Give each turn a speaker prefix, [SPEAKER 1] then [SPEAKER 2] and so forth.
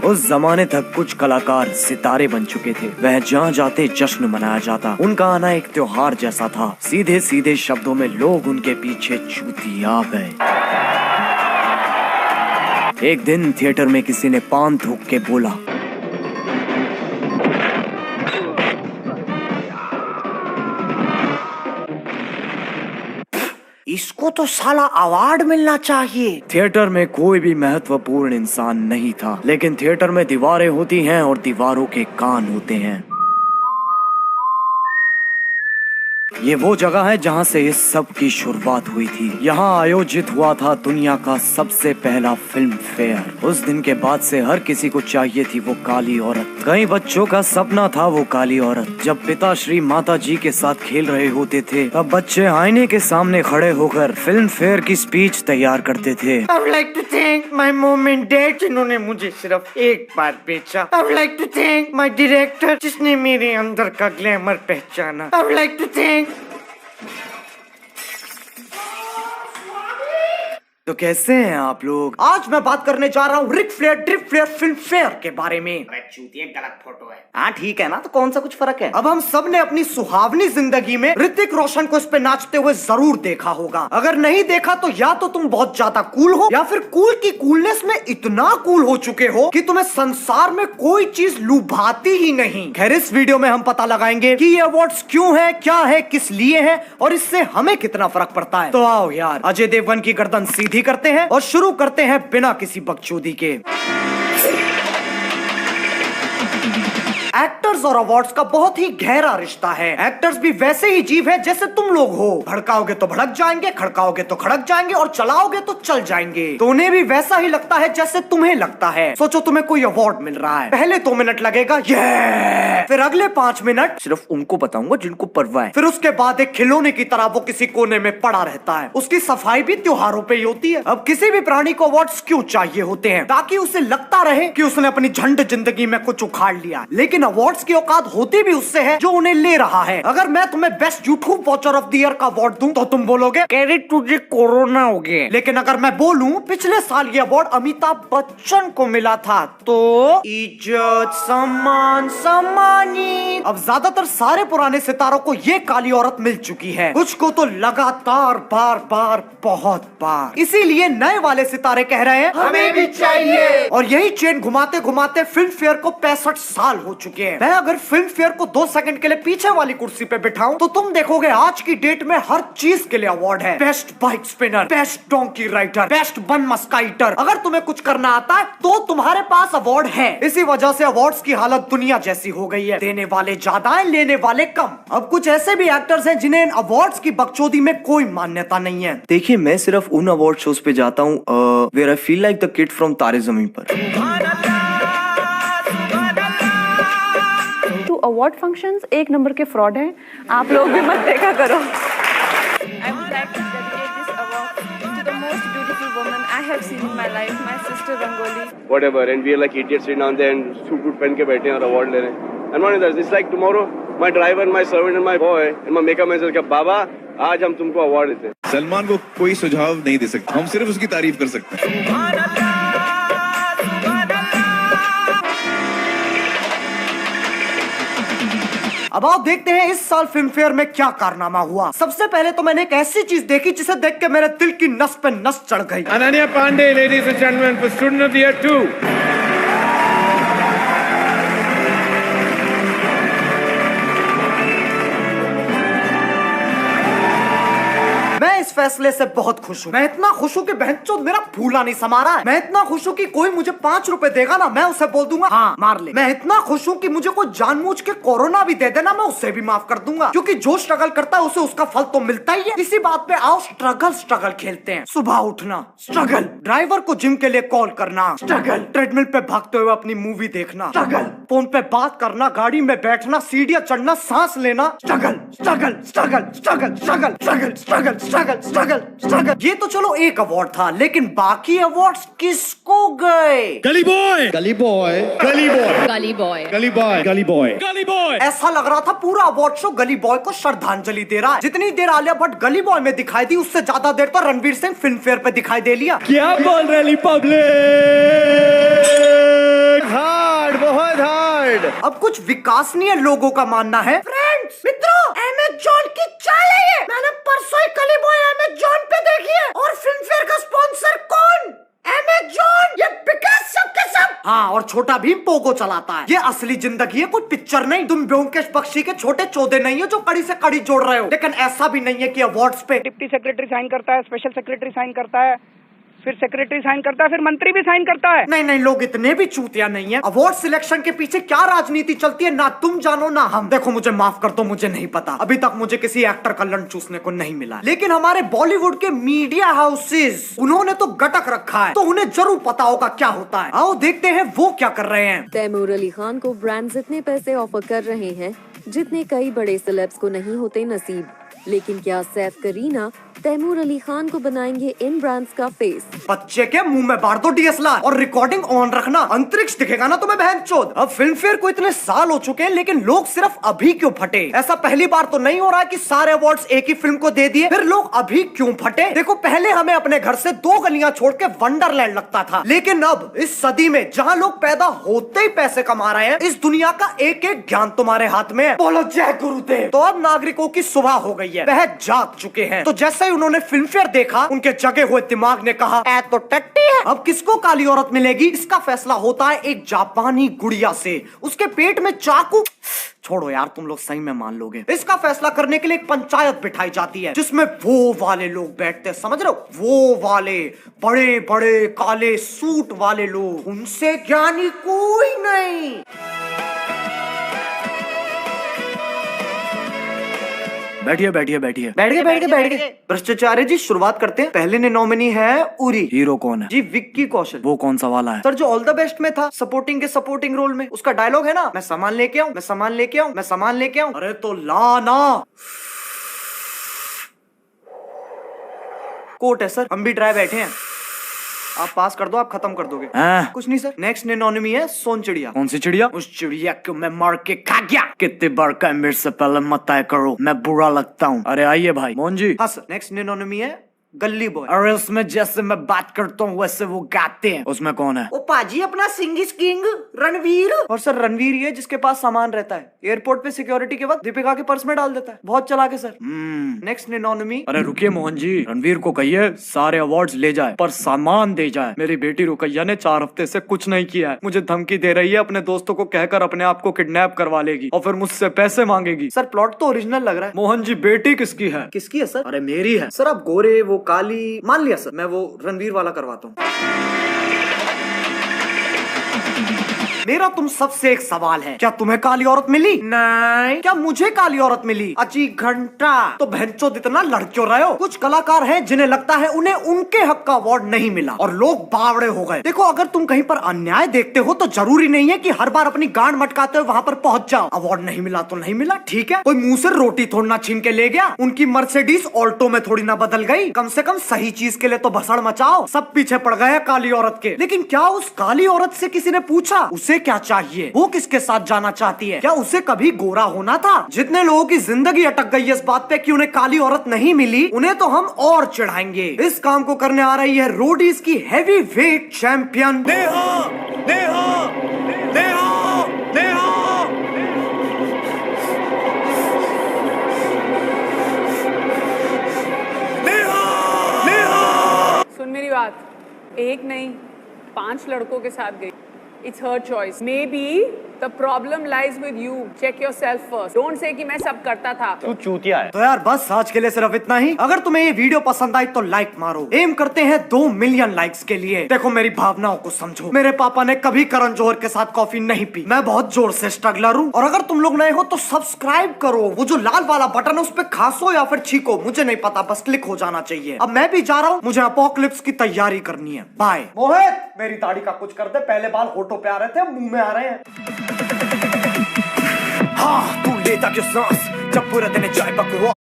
[SPEAKER 1] उस जमाने तक कुछ कलाकार सितारे बन चुके थे। वह जहाँ जाते जश्न मनाया जाता। उनका आना एक त्योहार जैसा था। सीधे सीधे शब्दों में लोग उनके पीछे चूतिया गए। एक दिन थिएटर में किसी ने पान थूक के बोला, इसको तो साला अवार्ड मिलना चाहिए। थिएटर में कोई भी महत्वपूर्ण इंसान नहीं था, लेकिन थिएटर में दीवारें होती हैं और दीवारों के कान होते हैं। ये वो जगह है जहाँ से इस सब की शुरुआत हुई थी। यहाँ आयोजित हुआ था दुनिया का सबसे पहला फिल्म फेयर। उस दिन के बाद से हर किसी को चाहिए थी वो काली औरत। कई बच्चों का सपना था वो काली औरत। जब पिताश्री माता जी के साथ खेल रहे होते थे, तब बच्चे आईने के सामने खड़े होकर फिल्म फेयर की स्पीच तैयार करते थे।
[SPEAKER 2] I would like to thank my mom and dad जिन्होंने मुझे सिर्फ एक बार बेचा। I would like to thank my director जिसने मेरे अंदर का ग्लैमर पहचाना। I would like to thank
[SPEAKER 1] तो कैसे हैं आप लोग? आज मैं बात करने जा रहा हूँ Ric Flair drip flair Filmfare के बारे में।
[SPEAKER 2] चूतिया गलत फोटो है।
[SPEAKER 1] हाँ ठीक है ना, तो कौन सा कुछ फर्क है। अब हम सब ने अपनी सुहावनी जिंदगी में ऋतिक रोशन को इस पे नाचते हुए जरूर देखा होगा। अगर नहीं देखा तो या तो तुम बहुत ज्यादा कूल हो, या फिर कूल की कूलनेस में इतना कूल हो चुके हो कि तुम्हें संसार में कोई चीज लुभाती ही नहीं। खैर, इस वीडियो में हम पता लगाएंगे कि ये अवार्ड्स क्यों है, क्या है, किस लिए है और इससे हमें कितना फर्क पड़ता है। तो आओ यार, अजय देवगन की गर्दन सीधी करते हैं और शुरू करते हैं बिना किसी बकचोदी के। एक्टर्स और अवार्ड्स का बहुत ही गहरा रिश्ता है। एक्टर्स भी वैसे ही जीव है जैसे तुम लोग हो। भड़काओगे तो भड़क जाएंगे, खड़काओगे तो खड़क जाएंगे और चलाओगे तो चल जाएंगे। तो उन्हें भी वैसा ही लगता है जैसे तुम्हें लगता है। सोचो तुम्हें कोई अवार्ड मिल रहा है, पहले 2 मिनट लगेगा ये, फिर अगले 5 मिनट सिर्फ उनको बताऊंगा जिनको परवाह है। फिर उसके बाद एक खिलौने की तरह वो किसी कोने में पड़ा रहता है। उसकी सफाई भी त्योहारों पे ही होती है। अब किसी भी प्राणी को अवार्ड्स क्यों चाहिए होते हैं? ताकि उसे लगता रहे कि उसने अपनी झंड जिंदगी में कुछ उखाड़ लिया। लेकिन अवार्ड्स की औकात होती भी उससे है जो उन्हें ले रहा है। अगर मैं तुम्हें best YouTube watcher of the year का अवार्ड दूं तो तुम बोलोगे क्रेडिट तुझे कोरोना हो गया। लेकिन अगर मैं बोलूं पिछले साल ये अवार्ड अमिताभ बच्चन को मिला था, तो इज्जत सम्मान सम्मानित। अब ज्यादातर सारे पुराने सितारों को ये काली औरत मिल चुकी है, कुछ को तो लगातार बार बार बहुत बार। इसीलिए नए वाले सितारे कह रहे हैं
[SPEAKER 2] हमें भी चाहिए।
[SPEAKER 1] और यही चेन घुमाते घुमाते फिल्म फेयर को 65 साल हो चुके हैं। मैं अगर फिल्म फेयर को 2 सेकंड के लिए पीछे वाली कुर्सी पे बिठाऊं तो तुम देखोगे आज की डेट में हर चीज के लिए अवार्ड है। Best bike spinner, best donkey rider, best bun मस्काइटर। अगर तुम्हें कुछ करना आता है तो तुम्हारे पास अवार्ड है। इसी वजह से अवार्ड्स की हालत दुनिया जैसी हो गई है। देने वाले ज्यादा है, लेने वाले कम। अब कुछ ऐसे भी एक्टर्स हैं जिन्हें अवार्ड्स की बकचोदी में कोई मान्यता नहीं है। देखिए, मैं सिर्फ उन अवार्ड शोज पे जाता हूँ where I feel like the kid from Taare Zameen Par.
[SPEAKER 3] Award functions एक नंबर के फ्रॉड हैं, आप लोग भी मत देखा करो। I would like to dedicate this award to the most beautiful woman I have seen in my life, my sister Rangoli.
[SPEAKER 4] Whatever, and we are like idiots sitting down there and suit पहन के बैठे हैं और award ले रहे हैं। And one is this, like tomorrow, my driver, my servant and my boy and my makeup man says कि बाबा आज हम तुमको अवार्ड देते हैं।
[SPEAKER 5] सलमान को कोई सुझाव नहीं दे सकते, हम सिर्फ उसकी तारीफ कर सकते हैं।
[SPEAKER 1] अब आओ देखते हैं इस साल फिल्म फेयर में क्या कारनामा हुआ। सबसे पहले तो मैंने एक ऐसी चीज देखी जिसे देख के मेरे दिल की नस पे नस चढ़ गई।
[SPEAKER 6] Ananya Pandey, ladies and gentleman, for student of the year 2।
[SPEAKER 1] मैं इस फैसले से बहुत खुश हूँ। मैं इतना खुश हूँ कि बहनचोद मेरा फूला नहीं समा रहा है। मैं इतना खुश हूँ कि कोई मुझे 5 रुपए देगा ना, मैं उसे बोल दूंगा हाँ मार ले। मैं इतना खुश हूँ कि मुझे कोई जानबूझ के कोरोना भी दे देना, मैं उससे भी माफ कर दूंगा, क्योंकि जो स्ट्रगल करता है उसे उसका फल तो मिलता ही है। इसी बात पे आओ स्ट्रगल खेलते हैं। सुबह उठना स्ट्रगल, ड्राइवर को जिम के लिए कॉल करना स्ट्रगल, ट्रेडमिल पे भागते हुए अपनी मूवी देखना स्ट्रगल, फोन पे बात करना, गाड़ी में बैठना, सीढ़ियां चढ़ना, सांस लेना struggle struggle struggle struggle struggle struggle struggle struggle struggle struggle. ये तो चलो एक अवार्ड था, लेकिन बाकी अवार्ड्स किसको गए?
[SPEAKER 5] गली बॉय, गली बॉय, गली बॉय,
[SPEAKER 7] गली बॉय,
[SPEAKER 5] गली बॉय, गली बॉय, गली बॉय।
[SPEAKER 1] ऐसा लग रहा था पूरा अवार्ड शो गली बॉय को श्रद्धांजलि दे रहा है। जितनी देर आलिया भट्ट गली बॉय में दिखाई दी, उससे ज्यादा देर तो रणवीर सिंह फिल्म फेयर पे दिखाई दे लिया।
[SPEAKER 5] क्या बोल रही पब्लिक? हार्ड, बहुत हार्ड।
[SPEAKER 1] अब कुछ विकासनीय लोगों का मानना है, फ्रेंड्स मित्रों, अमेज़न की चाल है ये। मैंने परसों ही गली बॉय अमेज़न पे देखी है, और फिल्म फेयर का स्पॉन्सर कौन? अमेज़न। ये बिकास सबके सब। हाँ, और छोटा भीम पोगो चलाता है। ये असली जिंदगी है, कोई पिक्चर नहीं। तुम ब्योमकेश बख्शी के छोटे चौधे नहीं हो जो कड़ी से कड़ी जोड़ रहे हो। लेकिन ऐसा भी नहीं है कि अवार्ड्स पे
[SPEAKER 8] डिप्टी सेक्रेटरी साइन करता है, स्पेशल सेक्रेटरी साइन करता है, फिर सेक्रेटरी साइन करता है, फिर मंत्री भी साइन करता है।
[SPEAKER 1] नहीं, लोग इतने भी चूतिया नहीं है। अवार्ड सिलेक्शन के पीछे क्या राजनीति चलती है ना तुम जानो ना हम। देखो मुझे माफ कर दो, मुझे नहीं पता। अभी तक मुझे किसी एक्टर का लंच चूसने को नहीं मिला, लेकिन हमारे बॉलीवुड के मीडिया हाउसेस, उन्होंने तो गटक रखा है, तो उन्हें जरूर पता होगा क्या होता है। आओ देखते हैं वो क्या कर रहे हैं।
[SPEAKER 9] तैमूर अली खान को ब्रांड्स इतने पैसे ऑफर कर रहे हैं जितने कई बड़े सेलेब्स को नहीं होते नसीब। लेकिन क्या सैफ करीना तैमूर अली खान को बनाएंगे इन ब्रांड्स का फेस?
[SPEAKER 1] बच्चे के मुंह में बार दो डीएसएलआर और रिकॉर्डिंग ऑन रखना, अंतरिक्ष दिखेगा ना तुम्हें बहनचोद। अब फिल्म फेयर को इतने साल हो चुके हैं, लेकिन लोग सिर्फ अभी क्यों फटे? ऐसा पहली बार तो नहीं हो रहा है कि सारे अवार्ड्स एक ही फिल्म को दे दिए, फिर लोग अभी क्यों फटे? देखो पहले हमें अपने घर से 2 गलियां छोड़ के वंडरलैंड लगता था, लेकिन अब इस सदी में जहां लोग पैदा होते ही पैसे कमा रहे हैं, इस दुनिया का एक एक ज्ञान तुम्हारे हाथ में है। बोलो जय गुरुदेव। तो अब नागरिकों की सुबह हो गई है, वह जाग चुके हैं। तो जैसे ही उन्होंने फिल्म फेयर देखा, उनके जगे हुए दिमाग ने कहा ऐ तो टट्टी है। अब किसको काली औरत मिलेगी, इसका फैसला होता है एक जापानी गुड़िया से। उसके पेट में चाकू, छोड़ो यार तुम लोग सही में मान लोगे। इसका फैसला करने के लिए एक पंचायत बिठाई जाती है, जिसमें वो वाले लोग बैठते हैं, समझ रहे हो, वो वाले बड़े बड़े काले सूट वाले लोग। उनसे ज्ञानी कोई नहीं। बैठिए बैठिए बैठिए बैठ गए। भ्रष्टाचार्य जी शुरुआत करते हैं। पहले ने नॉमिनी है उरी। हीरो कौन है जी? विक्की कौशल। वो कौन सा वाला है सर? जो ऑल द बेस्ट में था, सपोर्टिंग रोल में। उसका डायलॉग है ना, मैं सामान लेके आऊं, मैं सामान लेके आऊं, मैं सामान लेके आऊं। अरे तो ला ना। कोर्ट है सर, हम भी ड्राई बैठे हैं। आप पास कर दो, आप खत्म कर दोगे। कुछ नहीं सर। नेक्स्ट एनोनिमी है सोन चिड़िया। कौन सी चिड़िया? उस चिड़िया को मैं मार के खा गया। कितने बार का मेरे से पहले मत तय करो, मैं बुरा लगता हूँ। अरे आइए भाई मोहन जी। हाँ सर। नेक्स्ट एनोनिमी है गली बॉय। और उसमें जैसे मैं बात करता हूँ वैसे वो गाते हैं। उसमें कौन है? वो पाजी अपना सिंग इज किंग रणवीर। और सर रणवीर ये जिसके पास सामान रहता है, एयरपोर्ट पे सिक्योरिटी के वक्त दीपिका के पर्स में डाल देता है। बहुत चला के सर। नेक्स्ट एनोनिमी। अरे रुकिए मोहन जी, रणवीर को कहिए सारे अवार्ड्स ले जाए पर सामान दे जाए। मेरी बेटी रुकैया ने 4 हफ्ते से कुछ नहीं किया है, मुझे धमकी दे रही है, अपने दोस्तों को कहकर अपने आप को किडनैप करवा लेगी और फिर मुझसे पैसे मांगेगी। सर प्लॉट तो ओरिजिनल लग रहा है। मोहन जी बेटी किसकी है? किसकी है सर? अरे मेरी है सर। आप गोरे वो काली मान लिया सर, मैं वो रणवीर वाला करवाता हूँ। मेरा तुम सबसे एक सवाल है, क्या तुम्हें काली औरत मिली? नहीं। क्या मुझे काली औरत मिली? अजी घंटा। तो बहनचोद इतना लड़ क्यों रहे हो? कुछ कलाकार हैं जिन्हें लगता है उन्हें उनके हक का अवार्ड नहीं मिला और लोग बावड़े हो गए। देखो अगर तुम कहीं पर अन्याय देखते हो तो जरूरी नहीं है कि हर बार अपनी गांड मटकाते हुए वहां पर पहुंच जाओ। अवार्ड नहीं मिला तो नहीं मिला, ठीक है। कोई मुंह से रोटी थोड़ी ना छीन के ले गया। उनकी मर्सिडीज ऑल्टो में थोड़ी ना बदल गई। कम से कम सही चीज के लिए तो भसड़ मचाओ। सब पीछे पड़ गए काली औरत के। लेकिन क्या उस काली औरत से किसी ने पूछा उसे क्या चाहिए, वो किसके साथ जाना चाहती है? क्या उसे कभी गोरा होना था? जितने लोगों की जिंदगी अटक गई है इस बात पे कि उन्हें काली औरत नहीं मिली, उन्हें तो हम और चिढ़ाएंगे। इस काम को करने आ रही है रोडीज की heavy weight champion Neha. Neha Neha Neha.
[SPEAKER 7] सुन मेरी बात, एक नहीं 5 लड़कों के साथ गई। It's her choice. Maybe The problem lies with you. Check yourself first. Don't say कि मैं सब करता था.
[SPEAKER 1] तू चूतिया है। तो यार बस आज के लिए सिर्फ इतना ही। अगर तुम्हें ये वीडियो पसंद आई तो लाइक मारो। एम करते हैं 2 मिलियन लाइक्स के लिए। देखो मेरी भावनाओं को समझो। मेरे पापा ने कभी करण जौहर के साथ कॉफी नहीं पी। मैं बहुत जोर से स्ट्रगलर हूँ। और अगर तुम लोग नए हो तो सब्सक्राइब करो। वो जो लाल वाला बटन है उस पे खासो या फिर छीको, मुझे नहीं पता, बस क्लिक हो जाना चाहिए। अब मैं भी जा रहा हूँ, मुझे अपोकलिप्स की तैयारी करनी है। बाय। मोहित मेरी दाढ़ी का कुछ कर दे, पहले बाल होठों पे आ रहे थे, मुंह में आ रहे हैं। हाँ तू लेता क्यों सांस जब पूरा दिन जाए बकवास।